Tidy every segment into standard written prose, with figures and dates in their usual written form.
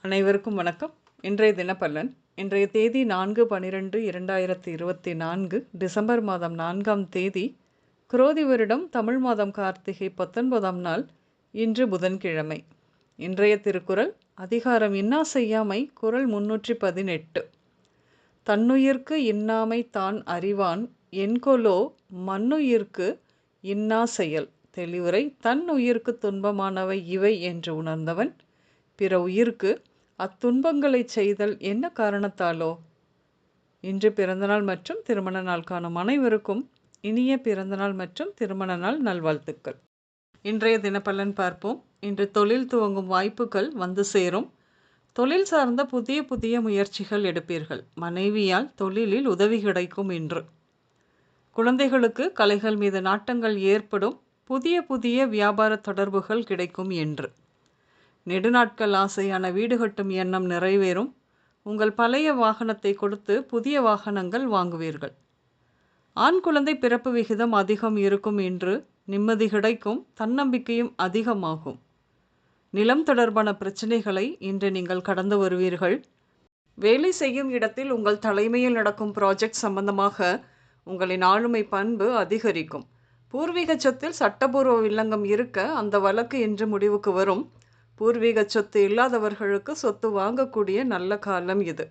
அனைவருக்கும் வணக்கம். இன்றைய தினப்பலன். இன்றைய தேதி 4/12/2024 டிசம்பர் மாதம் 4ஆம் தேதி குரோதி வருடம் தமிழ் மாதம் கார்த்திகை 19ஆம் நாள். இன்று புதன்கிழமை. இன்றைய திருக்குறள் அதிகாரம் இன்னா செய்யாமை, குறள் 318. தன்னுயிர்க்கு இன்னாமை தான் அறிவான் என்கொலோ மன்னுயிர்க்கு இன்னா செயல். தெளிவுரை: தன் உயிர்க்கு துன்பமானவை இவை என்று உணர்ந்தவன் பிற உயிர்க்கு அத்துன்பங்களைச் செய்தல் என்ன காரணத்தாலோ? இன்று பிறந்தநாள் மற்றும் திருமண நாள் காணும் அனைவருக்கும் இனிய பிறந்தநாள் மற்றும் திருமண நாள் நல்வாழ்த்துக்கள். இன்றைய தினப்பலன் பார்ப்போம். இன்று தொழில் துவங்கும் வாய்ப்புகள் வந்து சேரும். தொழில் சார்ந்த புதிய புதிய முயற்சிகள் எடுப்பீர்கள். மனைவியால் தொழிலில் உதவி கிடைக்கும். இன்று குழந்தைகளுக்கு கலைகள் மீது நாட்டங்கள் ஏற்படும். புதிய புதிய வியாபார தொடர்புகள் கிடைக்கும். என்று நெடுநாட்கள் ஆசையான வீடு கட்டும் எண்ணம் நிறைவேறும். உங்கள் பழைய வாகனத்தை கொடுத்து புதிய வாகனங்கள் வாங்குவீர்கள். ஆண் குழந்தை பிறப்பு விகிதம் அதிகம் இருக்கும். என்று நிம்மதி கிடைக்கும். தன்னம்பிக்கையும் அதிகமாகும். நிலம் தொடர்பான பிரச்சனைகளை இன்று நீங்கள் கடந்து வருவீர்கள். வேலை செய்யும் இடத்தில் உங்கள் தலைமையில் நடக்கும் ப்ராஜெக்ட் சம்பந்தமாக உங்களின் ஆளுமை பண்பு அதிகரிக்கும். பூர்வீக சொத்தில் சட்டபூர்வ வில்லங்கம் இருக்க அந்த வழக்கு இன்று முடிவுக்கு வரும். பூர்வீக சொத்து இல்லாதவர்களுக்கு சொத்து வாங்கக்கூடிய நல்ல காலம் இது.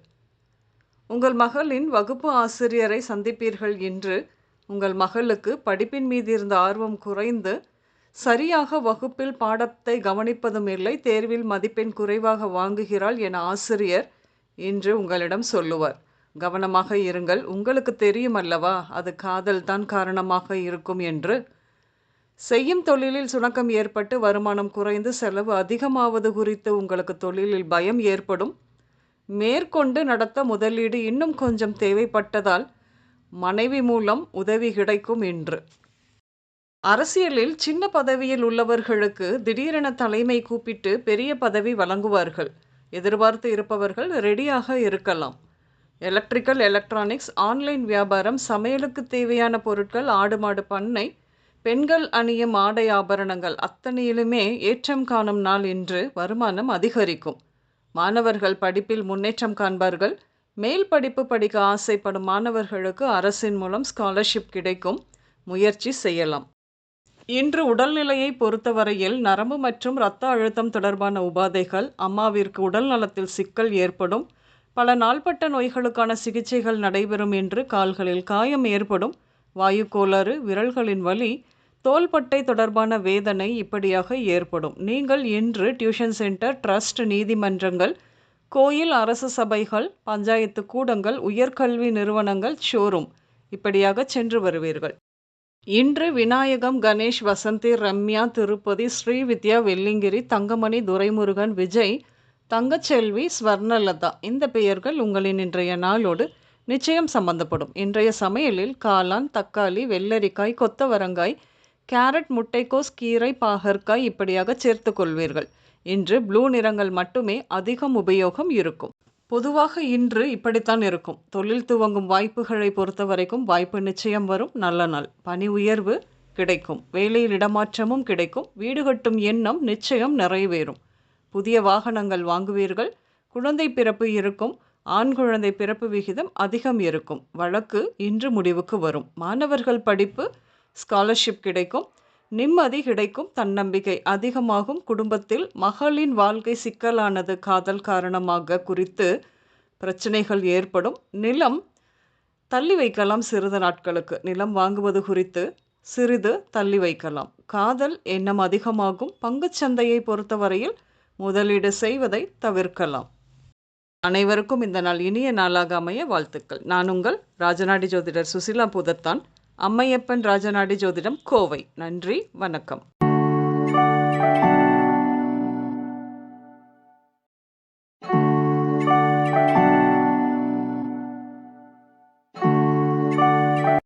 உங்கள் மகளின் வகுப்பு ஆசிரியரை சந்திப்பீர்கள். இன்று உங்கள் மகளுக்கு படிப்பின் மீது இருந்த ஆர்வம் குறைந்து சரியாக வகுப்பில் பாடத்தை கவனிப்பதும் இல்லை, தேர்வில் மதிப்பெண் குறைவாக வாங்குகிறாள் என ஆசிரியர் இன்று உங்களிடம் சொல்லுவார். கவனமாக இருங்கள். உங்களுக்கு தெரியும் அல்லவா, அது காதல் தான் காரணமாக இருக்கும் என்று. செய்யும் தொழிலில் சுணக்கம் ஏற்பட்டு வருமானம் குறைந்து செலவு அதிகமாவது குறித்து உங்களுக்கு தொழிலில் பயம் ஏற்படும். மேற்கொண்டு நடத்த முதலீடு இன்னும் கொஞ்சம் தேவைப்பட்டதால் மனைவி மூலம் உதவி கிடைக்கும். என்று அரசியலில் சின்ன பதவியில் உள்ளவர்களுக்கு திடீரென தலைமை கூப்பிட்டு பெரிய பதவி வழங்குவார்கள். எதிர்பார்த்து இருப்பவர்கள் ரெடியாக இருக்கலாம். எலக்ட்ரிக்கல், எலக்ட்ரானிக்ஸ், ஆன்லைன் வியாபாரம், சமையலுக்கு தேவையான பொருட்கள், ஆடு மாடு பண்ணை, பெண்கள் அணியும் ஆடை ஆபரணங்கள் அத்தனையிலுமே ஏற்றம் காணும் நாள். இன்று வருமானம் அதிகரிக்கும். மாணவர்கள் படிப்பில் முன்னேற்றம் காண்பார்கள். மேல் படிப்பு படிக்க ஆசைப்படும் மாணவர்களுக்கு அரசின் மூலம் ஸ்காலர்ஷிப் கிடைக்கும். முயற்சி செய்யலாம். இன்று உடல்நிலையை பொறுத்தவரையில் நரம்பு மற்றும் இரத்த அழுத்தம் தொடர்பான உபாதைகள், அம்மாவிற்கு உடல் நலத்தில் சிக்கல் ஏற்படும். பல நாள்பட்ட நோய்களுக்கான சிகிச்சைகள் நடைபெறும். என்று கால்களில் காயம் ஏற்படும். வாயு கோளாறு, விரல்களின் வலி, தோள்பட்டை தொடர்பான வேதனை இப்படியாக ஏற்படும். நீங்கள் இன்று டியூஷன் சென்டர், ட்ரஸ்ட், நீதிமன்றங்கள், கோயில், அரசு சபைகள், பஞ்சாயத்து கூடங்கள், உயர்கல்வி நிறுவனங்கள், ஷோரூம் இப்படியாக சென்று வருவீர்கள். இன்று விநாயகம், கணேஷ், வசந்தி, ரம்யா, திருப்பதி, ஸ்ரீவித்யா, வெள்ளிங்கிரி, தங்கமணி, துரைமுருகன், விஜய், தங்கச்செல்வி, ஸ்வர்ணலதா இந்த பெயர்கள் உங்களின் இன்றைய நாளோடு நிச்சயம் சம்பந்தப்படும். இன்றைய சமையலில் காளான், தக்காளி, வெள்ளரிக்காய், கொத்தவரங்காய், கேரட், முட்டைக்கோஸ், கீரை, பாகற்காய் இப்படியாக சேர்த்து கொள்வீர்கள். இன்று ப்ளூ நிறங்கள் மட்டுமே அதிகம் உபயோகம் இருக்கும். பொதுவாக இன்று இப்படித்தான் இருக்கும். தொழில் துவங்கும் வாய்ப்புகளை பொறுத்த வரைக்கும் வாய்ப்பு நிச்சயம் வரும். நல்ல நாள். பணி உயர்வு கிடைக்கும். வேலையில் இடமாற்றமும் கிடைக்கும். வீடு கட்டும் எண்ணம் நிச்சயம் நிறைவேறும். புதிய வாகனங்கள் வாங்குவீர்கள். குழந்தை பிறப்பு இருக்கும். ஆண் குழந்தை பிறப்பு விகிதம் அதிகம் இருக்கும். வழக்கு இன்று முடிவுக்கு வரும். மாணவர்கள் படிப்பு ஸ்காலர்ஷிப் கிடைக்கும். நிம்மதி கிடைக்கும். தன்னம்பிக்கை அதிகமாகும். குடும்பத்தில் மகளின் வாழ்க்கை சிக்கலானது காதல் காரணமாக குறித்து பிரச்சனைகள் ஏற்படும். நிலம் தள்ளி வைக்கலாம். சிறிது நாட்களுக்கு நிலம் வாங்குவது குறித்து சிறிது தள்ளி வைக்கலாம். காதல் எண்ணம் அதிகமாகும். பங்குச்சந்தையை பொறுத்தவரையில் முதலீடு செய்வதை தவிர்க்கலாம். அனைவருக்கும் இந்த நாள் இனிய நாளாக அமைய வாழ்த்துக்கள். நான் உங்கள் ராஜநாடி ஜோதிடர் சுசிலா புதத்தான், அம்மையப்பன் ராஜநாடி ஜோதிடம், கோவை. நன்றி, வணக்கம்.